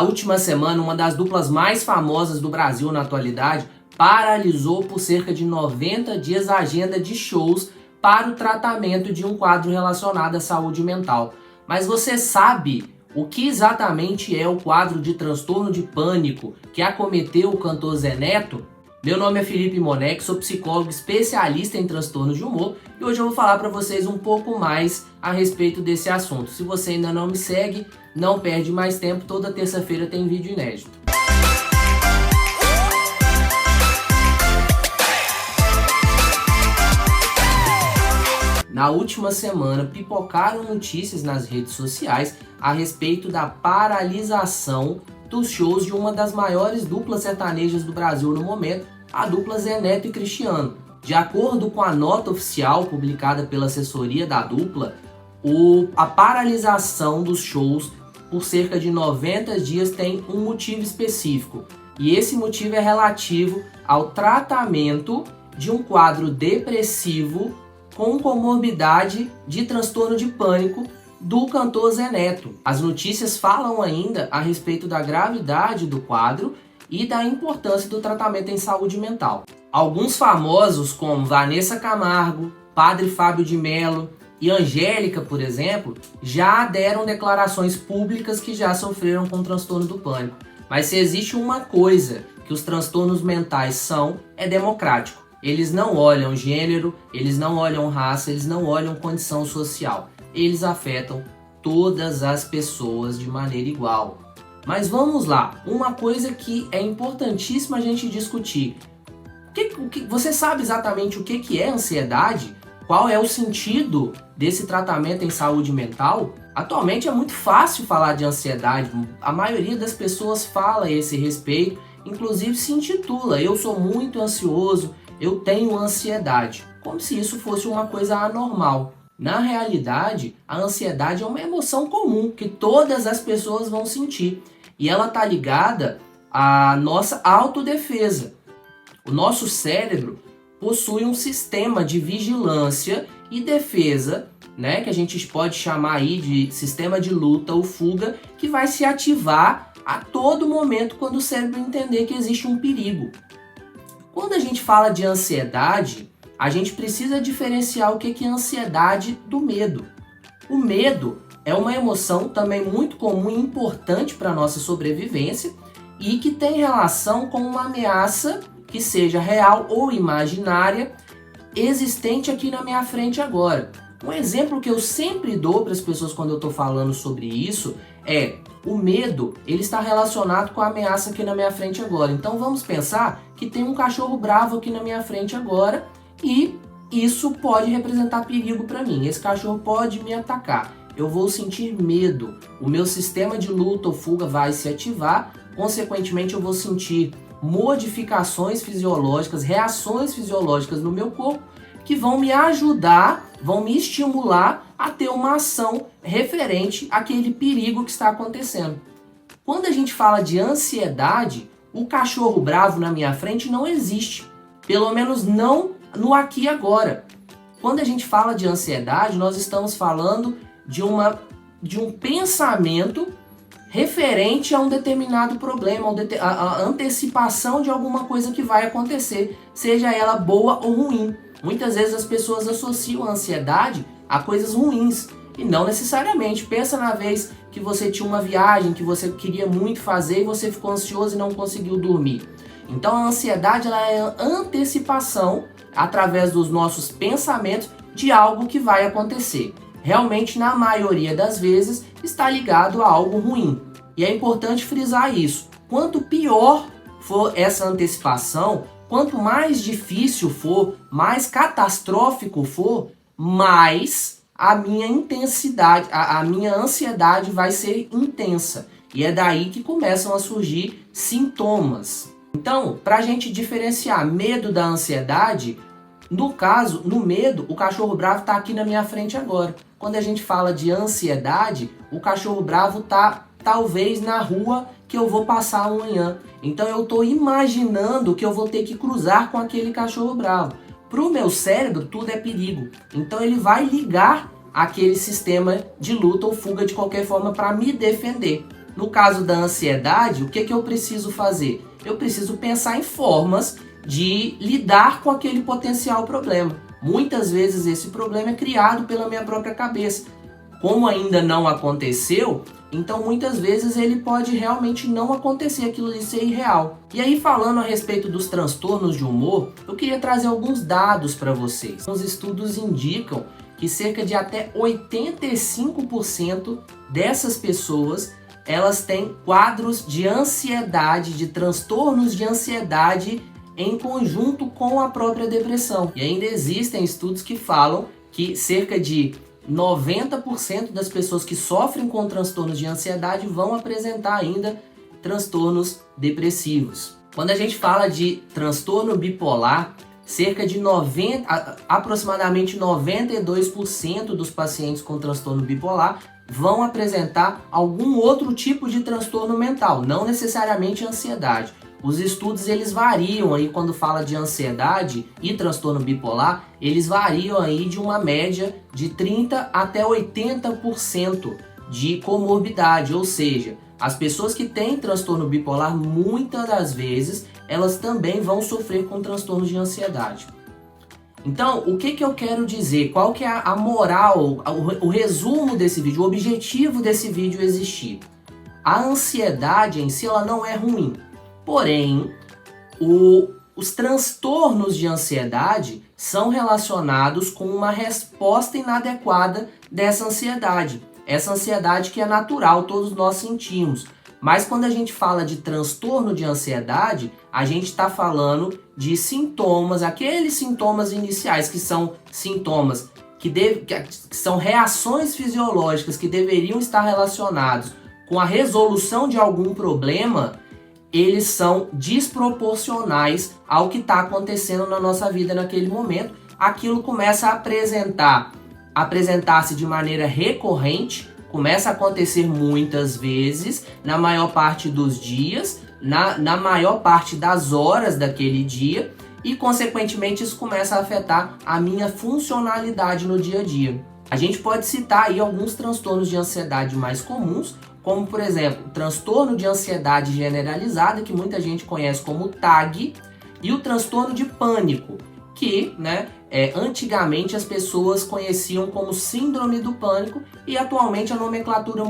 última semana, uma das duplas mais famosas do Brasil na atualidade paralisou por cerca de 90 dias a agenda de shows para o tratamento de um quadro relacionado à saúde mental. Mas você sabe o que exatamente é o quadro de transtorno de pânico que acometeu o cantor Zé Neto? Meu nome é Felipe Monek, sou psicólogo especialista em transtornos de humor e hoje eu vou falar para vocês um pouco mais a respeito desse assunto. Se você ainda não me segue, não perde mais tempo, toda terça-feira tem vídeo inédito. Na última semana, pipocaram notícias nas redes sociais a respeito da paralisação dos shows de uma das maiores duplas sertanejas do Brasil no momento, a dupla Zé Neto e Cristiano. De acordo com a nota oficial publicada pela assessoria da dupla, a paralisação dos shows por cerca de 90 dias tem um motivo específico. E esse motivo é relativo ao tratamento de um quadro depressivo com comorbidade de transtorno de pânico do cantor Zé Neto. As notícias falam ainda a respeito da gravidade do quadro e da importância do tratamento em saúde mental. Alguns famosos como Vanessa Camargo, Padre Fábio de Mello e Angélica, por exemplo, já deram declarações públicas que já sofreram com transtorno do pânico. Mas se existe uma coisa que os transtornos mentais são, é democrático. Eles não olham gênero, eles não olham raça, eles não olham condição social. Eles afetam todas as pessoas de maneira igual. Mas vamos lá, uma coisa que é importantíssima a gente discutir. Você sabe exatamente o que é ansiedade? Qual é o sentido desse tratamento em saúde mental? Atualmente é muito fácil falar de ansiedade, a maioria das pessoas fala a esse respeito, inclusive se intitula "Eu sou muito ansioso, eu tenho ansiedade", como se isso fosse uma coisa anormal. Na realidade, a ansiedade é uma emoção comum que todas as pessoas vão sentir e ela está ligada à nossa autodefesa. O nosso cérebro possui um sistema de vigilância e defesa, que a gente pode chamar aí de sistema de luta ou fuga, que vai se ativar a todo momento quando o cérebro entender que existe um perigo. Quando a gente fala de ansiedade, a gente precisa diferenciar o que é ansiedade do medo. O medo é uma emoção também muito comum e importante para a nossa sobrevivência e que tem relação com uma ameaça que seja real ou imaginária existente aqui na minha frente agora. Um exemplo que eu sempre dou para as pessoas quando eu estou falando sobre isso é o medo, ele está relacionado com a ameaça aqui na minha frente agora. Então vamos pensar que tem um cachorro bravo aqui na minha frente agora e isso pode representar perigo para mim. Esse cachorro pode me atacar. Eu vou sentir medo. O meu sistema de luta ou fuga vai se ativar. Consequentemente, eu vou sentir modificações fisiológicas, reações fisiológicas no meu corpo que vão me ajudar, vão me estimular a ter uma ação referente àquele perigo que está acontecendo. Quando a gente fala de ansiedade, o cachorro bravo na minha frente não existe. Pelo menos não no aqui e agora. Quando a gente fala de ansiedade, nós estamos falando de um pensamento referente a um determinado problema, a antecipação de alguma coisa que vai acontecer, seja ela boa ou ruim. Muitas vezes as pessoas associam a ansiedade a coisas ruins e não necessariamente. Pensa na vez que você tinha uma viagem que você queria muito fazer e você ficou ansioso e não conseguiu dormir. Então a ansiedade ela é a antecipação através dos nossos pensamentos de algo que vai acontecer. Realmente, na maioria das vezes, está ligado a algo ruim. E é importante frisar isso. Quanto pior for essa antecipação, quanto mais difícil for, mais catastrófico for, mais a minha intensidade, a minha ansiedade vai ser intensa. E é daí que começam a surgir sintomas. Então, para a gente diferenciar medo da ansiedade, no caso, no medo, o cachorro bravo está aqui na minha frente agora. Quando a gente fala de ansiedade, o cachorro bravo está talvez na rua que eu vou passar amanhã. Então eu estou imaginando que eu vou ter que cruzar com aquele cachorro bravo. Para o meu cérebro, tudo é perigo. Então ele vai ligar aquele sistema de luta ou fuga de qualquer forma para me defender. No caso da ansiedade, o que eu preciso fazer? Eu preciso pensar em formas de lidar com aquele potencial problema. Muitas vezes esse problema é criado pela minha própria cabeça. Como ainda não aconteceu, então muitas vezes ele pode realmente não acontecer, aquilo de ser irreal. E aí, falando a respeito dos transtornos de humor, eu queria trazer alguns dados para vocês. Os estudos indicam que cerca de até 85% dessas pessoas, elas têm quadros de ansiedade, de transtornos de ansiedade em conjunto com a própria depressão. E ainda existem estudos que falam que cerca de 90% das pessoas que sofrem com transtornos de ansiedade vão apresentar ainda transtornos depressivos. Quando a gente fala de transtorno bipolar, cerca de aproximadamente 92% dos pacientes com transtorno bipolar vão apresentar algum outro tipo de transtorno mental, não necessariamente ansiedade. Os estudos eles variam aí quando fala de ansiedade e transtorno bipolar, eles variam aí de uma média de 30 até 80% de comorbidade, ou seja, as pessoas que têm transtorno bipolar, muitas das vezes, elas também vão sofrer com transtornos de ansiedade. Então, o que eu quero dizer? Qual que é a moral, o resumo desse vídeo, o objetivo desse vídeo existir? A ansiedade em si, ela não é ruim. Porém, os transtornos de ansiedade são relacionados com uma resposta inadequada dessa ansiedade. Essa ansiedade que é natural, todos nós sentimos. Mas quando a gente fala de transtorno de ansiedade, a gente está falando de sintomas, aqueles sintomas iniciais que são sintomas que são reações fisiológicas que deveriam estar relacionados com a resolução de algum problema, eles são desproporcionais ao que está acontecendo na nossa vida naquele momento. Aquilo começa a apresentar-se de maneira recorrente, começa a acontecer muitas vezes, na maior parte dos dias, na maior parte das horas daquele dia, e consequentemente isso começa a afetar a minha funcionalidade no dia a dia. A gente pode citar aí alguns transtornos de ansiedade mais comuns, como por exemplo, o transtorno de ansiedade generalizada, que muita gente conhece como TAG, e o transtorno de pânico, que antigamente as pessoas conheciam como síndrome do pânico, e atualmente a nomenclatura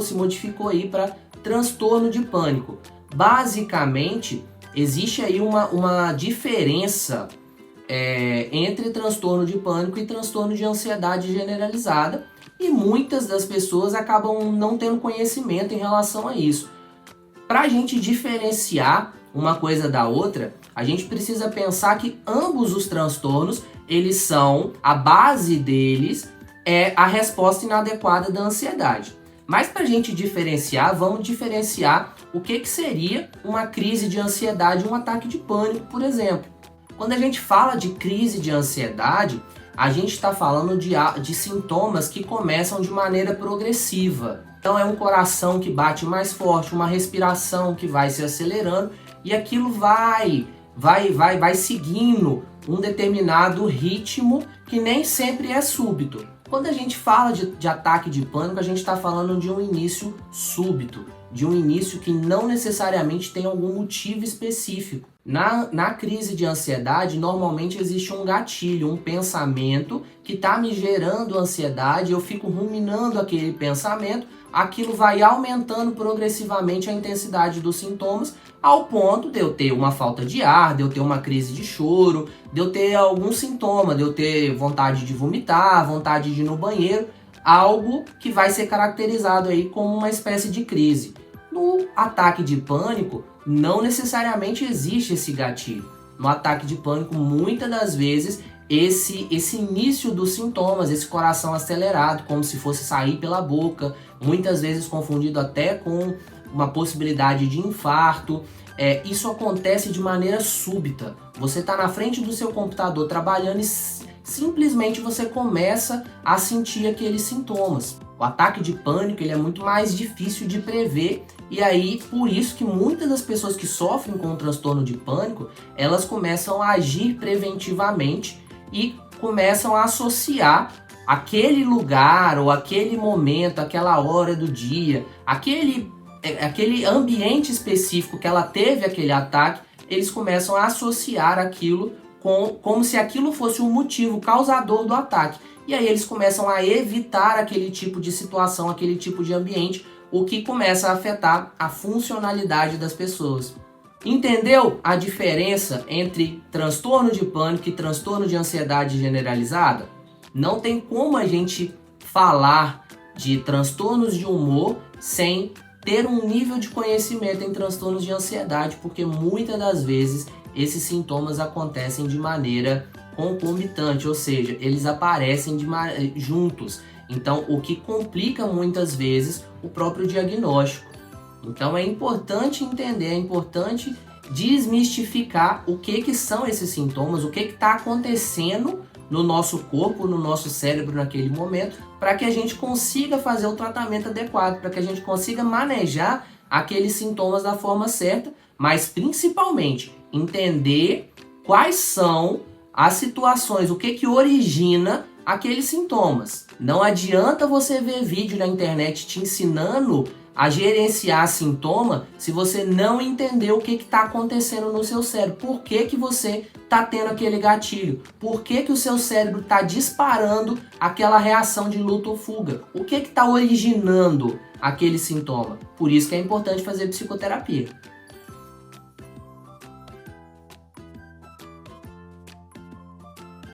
se modificou aí para transtorno de pânico. Basicamente, existe aí uma diferença entre transtorno de pânico e transtorno de ansiedade generalizada, e muitas das pessoas acabam não tendo conhecimento em relação a isso. Para a gente diferenciar uma coisa da outra, a gente precisa pensar que ambos os transtornos, a base deles é a resposta inadequada da ansiedade. Mas para a gente diferenciar, vamos diferenciar o que seria uma crise de ansiedade e um ataque de pânico, por exemplo. Quando a gente fala de crise de ansiedade, a gente está falando de sintomas que começam de maneira progressiva. Então é um coração que bate mais forte, uma respiração que vai se acelerando, e aquilo vai seguindo um determinado ritmo que nem sempre é súbito. Quando a gente fala de ataque de pânico, a gente está falando de um início súbito, de um início que não necessariamente tem algum motivo específico. Na crise de ansiedade, normalmente existe um gatilho, um pensamento que está me gerando ansiedade, eu fico ruminando aquele pensamento, aquilo vai aumentando progressivamente a intensidade dos sintomas, ao ponto de eu ter uma falta de ar, de eu ter uma crise de choro, de eu ter algum sintoma, de eu ter vontade de vomitar, vontade de ir no banheiro, algo que vai ser caracterizado aí como uma espécie de crise. No ataque de pânico, não necessariamente existe esse gatilho. No ataque de pânico, muitas das vezes, esse início dos sintomas, esse coração acelerado, como se fosse sair pela boca, muitas vezes confundido até com uma possibilidade de infarto, isso acontece de maneira súbita. Você está na frente do seu computador trabalhando e simplesmente você começa a sentir aqueles sintomas. O ataque de pânico ele é muito mais difícil de prever, e aí por isso que muitas das pessoas que sofrem com o transtorno de pânico, elas começam a agir preventivamente e começam a associar aquele lugar ou aquele momento, aquela hora do dia, aquele aquele ambiente específico que ela teve aquele ataque, eles começam a associar aquilo como se aquilo fosse o motivo causador do ataque. E aí eles começam a evitar aquele tipo de situação, aquele tipo de ambiente, o que começa a afetar a funcionalidade das pessoas. Entendeu a diferença entre transtorno de pânico e transtorno de ansiedade generalizada? Não tem como a gente falar de transtornos de humor sem ter um nível de conhecimento em transtornos de ansiedade, porque muitas das vezes esses sintomas acontecem de maneira concomitante, ou seja, eles aparecem juntos. Então, o que complica muitas vezes o próprio diagnóstico. Então, é importante entender, é importante desmistificar o que são esses sintomas, o que está acontecendo no nosso corpo, no nosso cérebro naquele momento, para que a gente consiga fazer o tratamento adequado, para que a gente consiga manejar aqueles sintomas da forma certa, mas principalmente entender quais são as situações, o que origina aqueles sintomas. Não adianta você ver vídeo na internet te ensinando a gerenciar sintoma se você não entender o que está acontecendo no seu cérebro. Por que você está tendo aquele gatilho? Por que o seu cérebro está disparando aquela reação de luta ou fuga? O que está originando aquele sintoma? Por isso que é importante fazer psicoterapia.